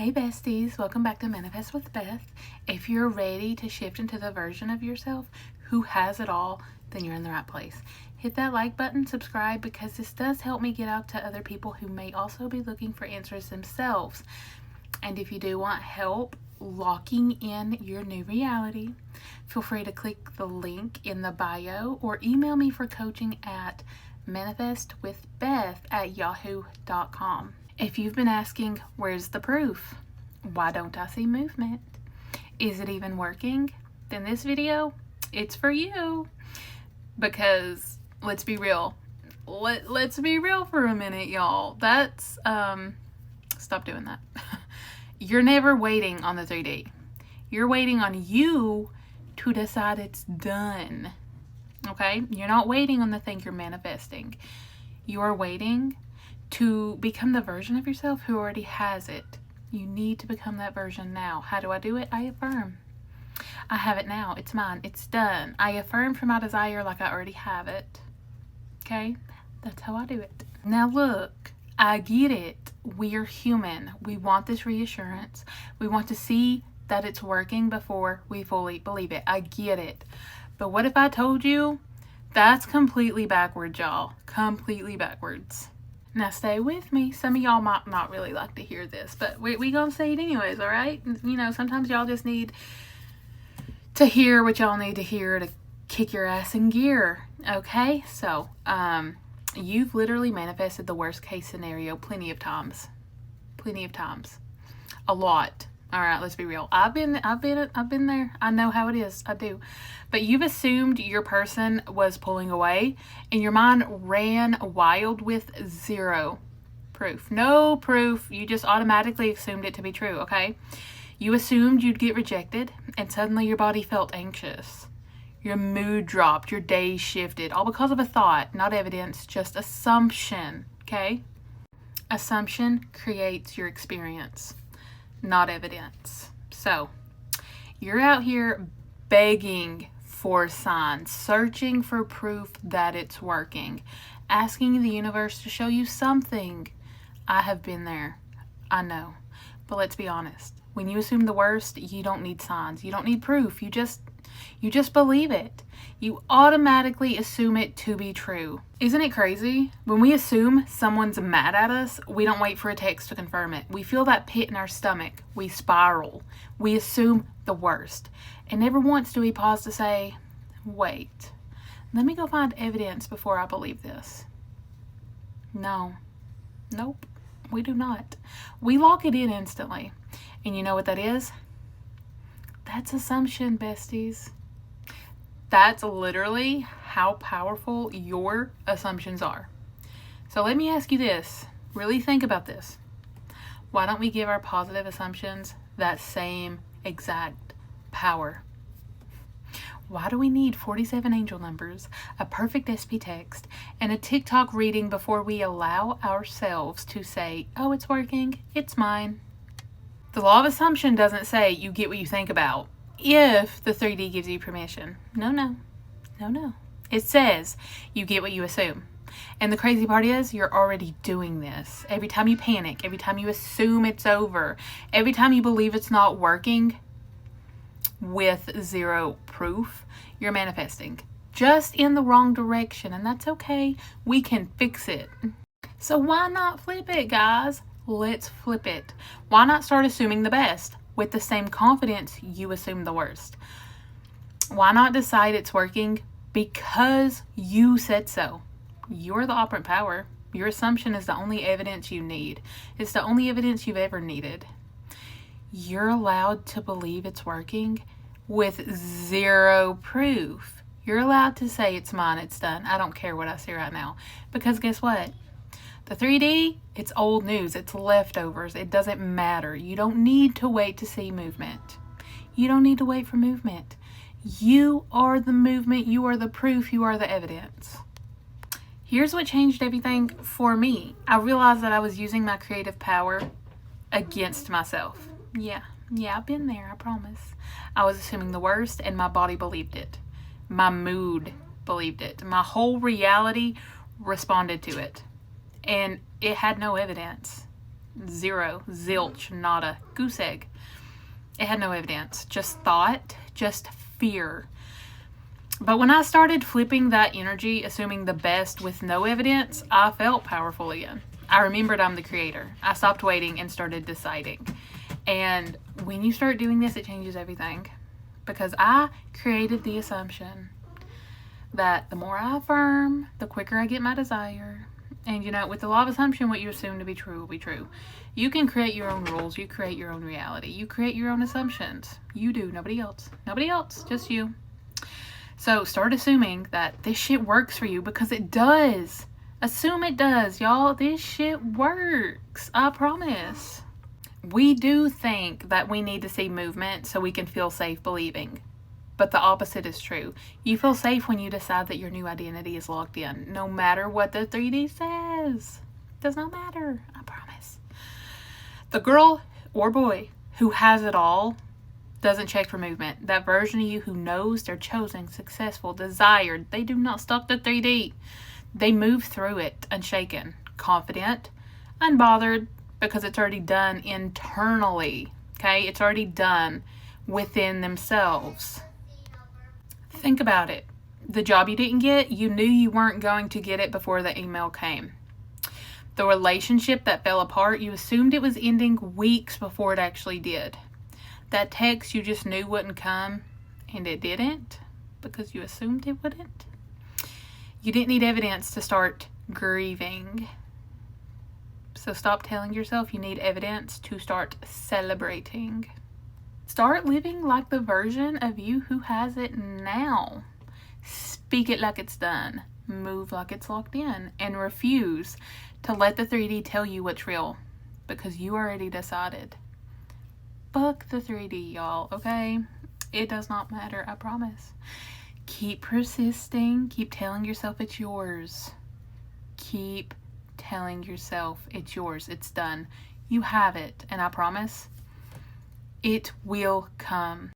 Hey besties, welcome back to Manifest with Beth. If you're ready to shift into the version of yourself who has it all, then you're in the right place. Hit that like button, subscribe, because this does help me get out to other people who may also be looking for answers themselves. And if you do want help locking in your new reality, feel free to click the link in the bio or email me for coaching at manifestwithbeth@yahoo.com. If you've been asking, where's the proof? Why don't I see movement? Is it even working? Then this video, it's for you. Because let's be real. Let's be real for a minute, y'all. That's, stop doing that. You're never waiting on the 3D. You're waiting on you to decide it's done. Okay? You're not waiting on the thing you're manifesting. You are waiting to become the version of yourself who already has it. You need to become that version now. How do I do it? I affirm. I have it now. It's mine. It's done. I affirm for my desire like I already have it. Okay? That's how I do it. Now look, I get it. We are human. We want this reassurance. We want to see that it's working before we fully believe it. I get it. But what if I told you that's completely backwards, y'all? Completely backwards. Now stay with me. Some of y'all might not really like to hear this, but we gonna say it anyways, all right? You know, sometimes y'all just need to hear what y'all need to hear to kick your ass in gear, okay? So, you've literally manifested the worst case scenario plenty of times. Plenty of times. A lot. All right, let's be real. I've been there. I know how it is. I do. But you've assumed your person was pulling away and your mind ran wild with zero proof. No proof. You just automatically assumed it to be true, okay? You assumed you'd get rejected and suddenly your body felt anxious. Your mood dropped. Your day shifted. All because of a thought, not evidence, just assumption, okay? Assumption creates your experience, not evidence. So, you're out here begging for signs, searching for proof that it's working, asking the universe to show you something. I have been there. I know. But let's be honest. When you assume the worst, you don't need signs. You don't need proof. You just believe it. You automatically assume it to be true. Isn't it crazy? When we assume someone's mad at us, we don't wait for a text to confirm it. We feel that pit in our stomach. We spiral. We assume the worst. And never once do we pause to say, wait, let me go find evidence before I believe this. No. Nope. We do not. We lock it in instantly. And you know what that is? That's assumption, besties. That's literally how powerful your assumptions are. So let me ask you this. Really think about this. Why don't we give our positive assumptions that same exact power? Why do we need 47 angel numbers, a perfect SP text, and a TikTok reading before we allow ourselves to say, oh, it's working, it's mine? The law of assumption doesn't say you get what you think about if the 3D gives you permission. No. It says you get what you assume. And the crazy part is you're already doing this. Every time you panic, every time you assume it's over, every time you believe it's not working with zero proof, you're manifesting just in the wrong direction. And that's okay. We can fix it. So why not flip it, guys? Let's flip it. Why not start assuming the best with the same confidence you assume the worst? Why not decide it's working because you said so? You're the operant power. Your assumption is the only evidence you need. It's the only evidence you've ever needed. You're allowed to believe it's working with zero proof. You're allowed to say it's mine, it's done. I don't care what I see right now. Because guess what? The 3D, it's old news. It's leftovers. It doesn't matter. You don't need to wait to see movement. You don't need to wait for movement. You are the movement. You are the proof. You are the evidence. Here's what changed everything for me. I realized that I was using my creative power against myself. Yeah, I've been there, I promise. I was assuming the worst and my body believed it. My mood believed it. My whole reality responded to it. And it had no evidence. Zero. Zilch. Nada. Goose egg. It had no evidence. Just thought. Just fear. But when I started flipping that energy, assuming the best with no evidence, I felt powerful again. I remembered I'm the creator. I stopped waiting and started deciding. And when you start doing this, it changes everything. Because I created the assumption that the more I affirm, the quicker I get my desire. And you know, with the law of assumption, what you assume to be true will be true. You can create your own rules. You create your own reality. You create your own assumptions. You do. Nobody else. Nobody else. Just you. So start assuming that this shit works for you, because it does. Assume it does, y'all. This shit works. I promise. We do think that we need to see movement so we can feel safe believing. But the opposite is true. You feel safe when you decide that your new identity is locked in. No matter what the 3D says. Does not matter. I promise. The girl or boy who has it all doesn't check for movement. That version of you who knows they're chosen, successful, desired. They do not stalk the 3D. They move through it unshaken, confident, unbothered, because it's already done internally. Okay? It's already done within themselves. Think about it. The job you didn't get, you knew you weren't going to get it before the email came. The relationship that fell apart, you assumed it was ending weeks before it actually did. That text you just knew wouldn't come, and it didn't, because you assumed it wouldn't. You didn't need evidence to start grieving. So stop telling yourself you need evidence to start celebrating. Start living like the version of you who has it now. Speak it like it's done. Move like it's locked in. And refuse to let the 3D tell you what's real, because you already decided. Fuck the 3D, y'all, okay? It does not matter, I promise. Keep persisting. Keep telling yourself it's yours. Keep telling yourself it's yours. It's done. You have it. And I promise, it will come.